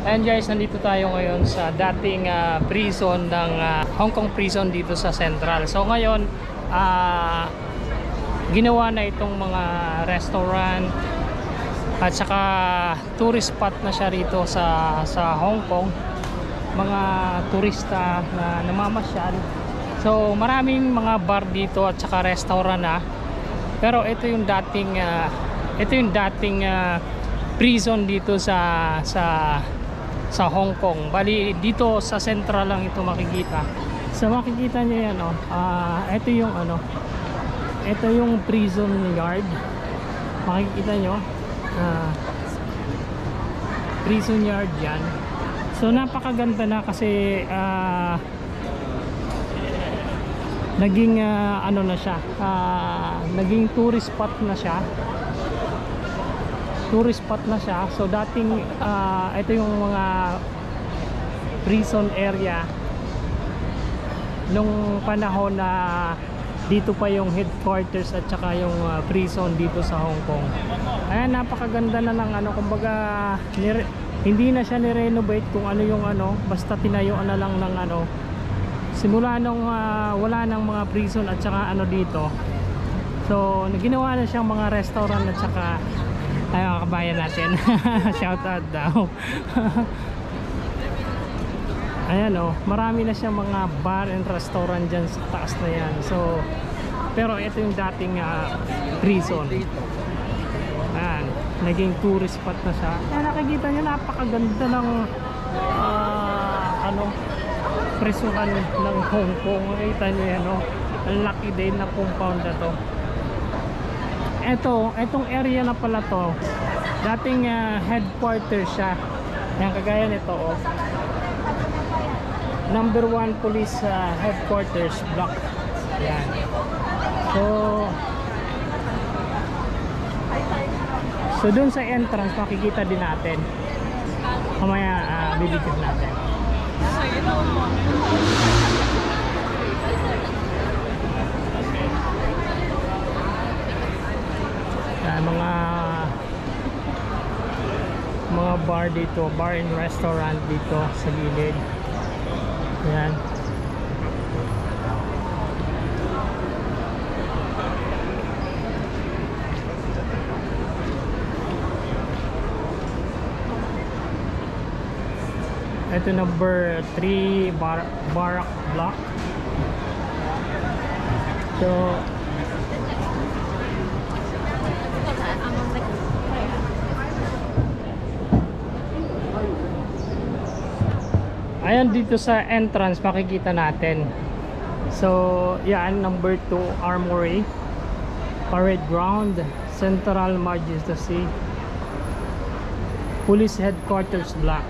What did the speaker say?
And guys, nandito tayo ngayon sa dating prison ng Hong Kong prison dito sa Central. So ngayon, ginawa na itong mga restaurant at saka tourist spot na siya rito sa Hong Kong. Mga turista na namamasyal. So maraming mga bar dito at saka restaurant na. Pero ito yung dating prison dito sa Hong Kong. Bali dito sa Central lang ito makikita. So makikita niyo yan, ito yung prison yard. Makikita niyo, prison yard yan. So napakaganda na kasi naging na siya, naging tourist spot na siya. So dating ito yung mga prison area nung panahon na dito pa yung headquarters at saka yung prison dito sa Hong Kong. Ayan, napakaganda na ng kumbaga hindi na siya ni-renovate kung ano yung basta tinayuan na lang ng simula nung wala nang mga prison at saka dito. So ginawa na siyang mga restaurant at saka kabayan natin. Shout out daw. Ayan marami na siyang mga bar and restaurant dyan sa taas na yan. So pero ito yung dating prison. Ayan, naging tourist spot na siya. Ayan, nakikita nyo, napakaganda ng prisuhan ng Hong Kong. Nakita nyo yan, ang laki din na compound na to. Etong area na pala to, dating headquarters siya. Yan, kagaya nito number 1 police headquarters block. Yan. So dun sa entrance makikita din natin. Mamaya bibigyan natin. Mga bar dito, bar and restaurant dito sa gilid. Ayan. Ito number 3 Barak block. So ayan, dito sa entrance makikita natin. So yan, number 2 Armory, Parade Ground, Central Majesty, Police Headquarters Block.